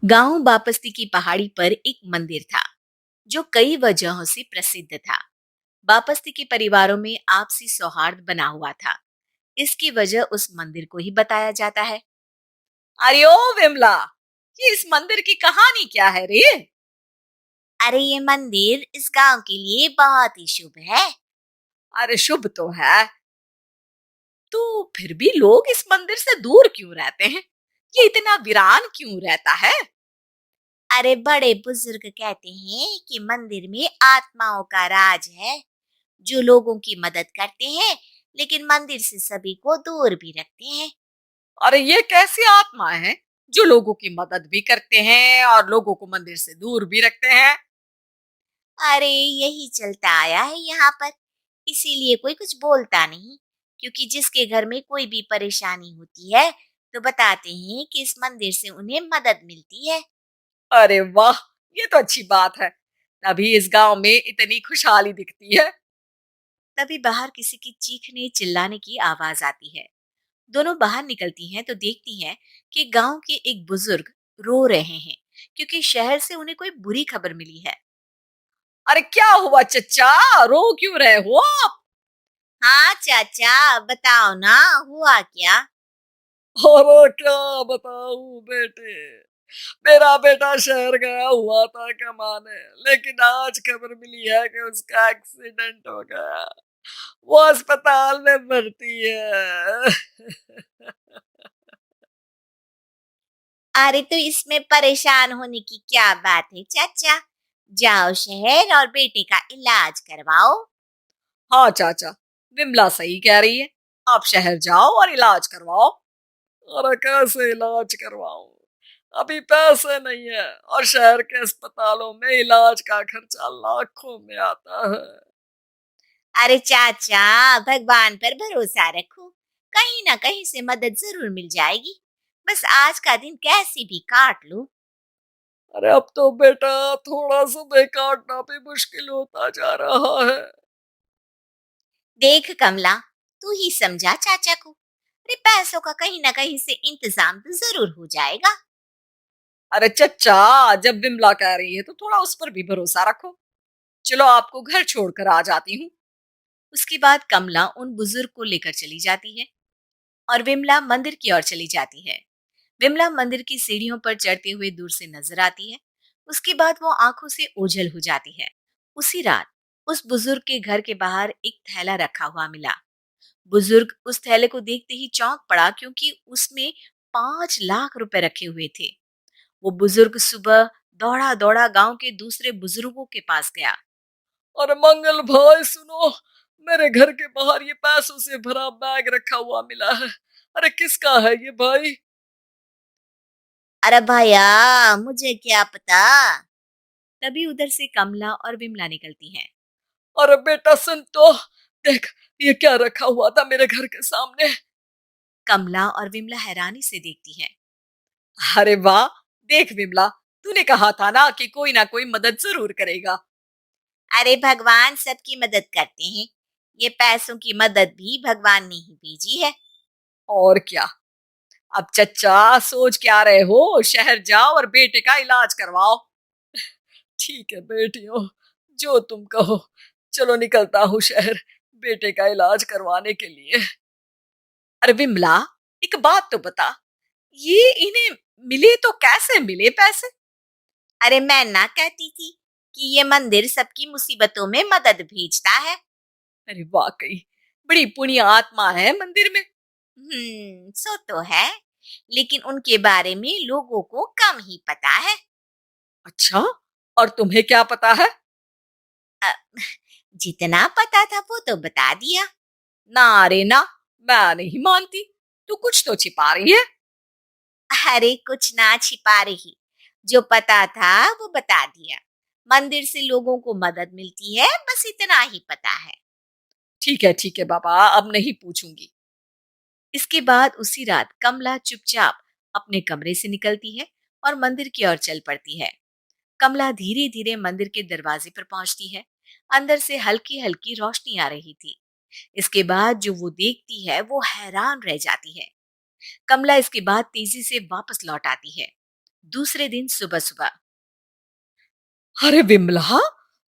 गांव बापस्ती की पहाड़ी पर एक मंदिर था जो कई वजहों से प्रसिद्ध था। बापस्ती के परिवारों में आपसी सौहार्द बना हुआ था। इसकी वजह उस मंदिर को ही बताया जाता है। अरे ओ विमला, ये इस मंदिर की कहानी क्या है रे? अरे ये मंदिर इस गांव के लिए बहुत ही शुभ है। अरे शुभ तो है, तो फिर भी लोग इस मंदिर से दूर क्यों रहते हैं? ये इतना वीरान क्यों रहता है? अरे बड़े बुजुर्ग कहते हैं कि मंदिर में आत्माओं का राज है, जो लोगों की मदद करते हैं, लेकिन मंदिर से सभी को दूर भी रखते हैं। अरे ये कैसी आत्माएं हैं जो लोगों की मदद भी करते हैं और लोगों को मंदिर से दूर भी रखते हैं? अरे यही चलता आया है यहाँ पर, इसीलिए कोई कुछ बोलता नहीं, क्योंकि जिसके घर में कोई भी परेशानी होती है तो बताते हैं कि इस मंदिर से उन्हें मदद मिलती है। अरे वाह, ये तो अच्छी बात है। तभी इस गांव में इतनी खुशहाली दिखती है। तभी बाहर किसी की चीखने चिल्लाने की आवाज आती है। दोनों बाहर निकलती हैं तो देखती हैं कि गांव के एक बुजुर्ग रो रहे हैं, क्योंकि शहर से उन्हें कोई बुरी खबर मिली है। अरे क्या हुआ चच्चा, रो क्यों रहे हो आप? हाँ चाचा, बताओ ना, हुआ क्या? अरे क्या बताऊं बेटे, मेरा बेटा शहर गया हुआ था कमाने, लेकिन आज खबर मिली है कि उसका एक्सीडेंट हो गया। वो अस्पताल में भर्ती है। अरे तो इसमें परेशान होने की क्या बात है चाचा, जाओ शहर और बेटे का इलाज करवाओ। हाँ चाचा, विमला सही कह रही है। आप शहर जाओ और इलाज करवाओ। अरे कैसे इलाज करवाऊं, अभी पैसे नहीं है और शहर के अस्पतालों में इलाज का खर्चा लाखों में आता है। अरे चाचा, भगवान पर भरोसा रखो, कहीं ना कहीं से मदद जरूर मिल जाएगी। बस आज का दिन कैसे भी काट लो। अरे अब तो बेटा थोड़ा समय काटना भी मुश्किल होता जा रहा है। देख कमला, तू ही समझा चाचा को। अरे पैसों का कहीं ना कहीं से इंतजाम तो जरूर हो जाएगा। अरे चच्चा, जब विमला कह रही है तो थोड़ा उस पर भी भरोसा रखो। चलो आपको घर छोड़कर आ जाती हूँ। उसके बाद कमला उन बुजुर्ग को लेकर चली जाती है और विमला मंदिर की ओर चली जाती है। विमला मंदिर की सीढ़ियों पर चढ़ते हुए दूर से नजर आती है। उसके बाद वो आंखों से ओझल हो जाती है। उसी रात उस बुजुर्ग के घर के बाहर एक थैला रखा हुआ मिला। बुजुर्ग उस थैले को देखते ही चौंक पड़ा, क्योंकि उसमें 5 लाख रुपए रखे हुए थे। वो बुजुर्ग सुबह दौड़ा दौड़ा गांव के दूसरे बुजुर्गों के पास गया। और मंगल भाई सुनो, मेरे घर के बाहर ये पैसों से भरा बैग रखा हुआ मिला है। अरे किसका है ये भाई? अरे भैया, मुझे क्या पता। तभी उधर से कमला और विमला निकलती हैं। अरे बेटा सुन तो, देख ये क्या रखा हुआ था मेरे घर के सामने। कमला और विमला हैरानी से देखती हैं। अरे वाह, देख विमला, तूने कहा था ना कि कोई ना कोई मदद जरूर करेगा। अरे भगवान सबकी मदद करते हैं, ये पैसों की मदद भी भगवान ने ही भेजी है। और क्या, अब चच्चा सोच क्या रहे हो, शहर जाओ और बेटे का इलाज करवाओ। ठीक है बेटियों, जो तुम कहो। चलो निकलता हूँ शहर बेटे का इलाज करवाने के लिए। अरे विमला, एक बात तो बता, ये इन्हें मिले तो कैसे मिले पैसे? अरे मैं ना कहती थी कि ये मंदिर सबकी मुसीबतों में मदद भेजता है। अरे वाकई बड़ी पुण्य आत्मा है मंदिर में। सो तो है, लेकिन उनके बारे में लोगों को कम ही पता है। अच्छा, और तुम्हें क्या पता है? अ, जितना पता था वो तो बता दिया। ना रे ना, मैं नहीं मानती, तू कुछ तो छिपा रही है। अरे कुछ ना छिपा रही, जो पता था वो बता दिया। मंदिर से लोगों को मदद मिलती है, बस इतना ही पता है। ठीक है बाबा, अब नहीं पूछूंगी। इसके बाद उसी रात कमला चुपचाप अपने कमरे से निकलती है और मंदिर की ओर चल पड़ती है। कमला धीरे धीरे मंदिर के दरवाजे पर पहुंचती है। अंदर से हल्की हल्की रोशनी आ रही थी। इसके बाद जो वो देखती है वो हैरान रह जाती है। कमला इसके बाद तेजी से वापस लौट आती है। दूसरे दिन सुबह सुबह। अरे विमला,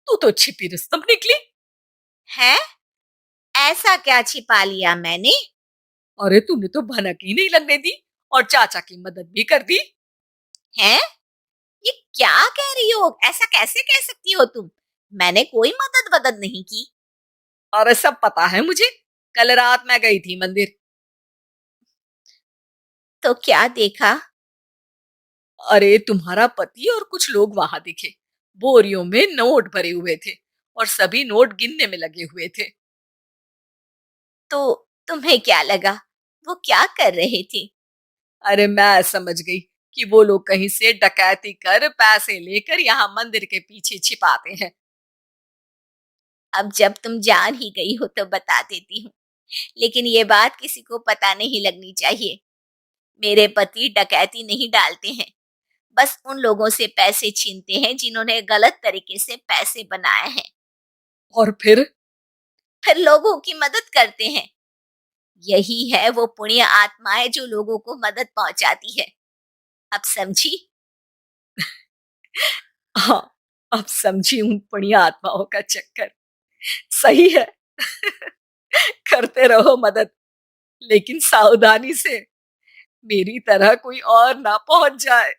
तू तो छिपी रुस्तम निकली। है, ऐसा क्या छिपा लिया मैंने? अरे तूने तो भनक ही नहीं लगने दी और चाचा की मदद भी कर दी। है, ये क्या कह रही हो? ऐसा कैसे कह सकती हो तुम? मैंने कोई मदद वदद नहीं की। अरे सब पता है मुझे, कल रात मैं गई थी मंदिर। तो क्या देखा? अरे तुम्हारा पति और कुछ लोग वहां दिखे, बोरियों में नोट भरे हुए थे और सभी नोट गिनने में लगे हुए थे। तो तुम्हें क्या लगा? वो क्या कर रहे थे? अरे मैं समझ गई कि वो लोग कहीं से डकैती कर पैसे लेकर यहाँ मंदिर के पीछे छिपाते हैं। अब जब तुम जान ही गई हो तो बता देती हूँ, लेकिन ये बात किसी को पता नहीं लगनी चाहिए। मेरे पति डकैती नहीं डालते हैं, बस उन लोगों से पैसे छीनते हैं जिन्होंने गलत तरीके से पैसे बनाए हैं। और फिर लोगों की मदद करते हैं। यही है वो पुण्य आत्माएं जो लोगों को मदद पहुंचाती है। अब समझी? हाँ, अब समझी हूँ पुण्य आत्माओं का चक्कर। सही है। करते रहो मदद, लेकिन सावधानी से, मेरी तरह कोई और ना पहुंच जाए।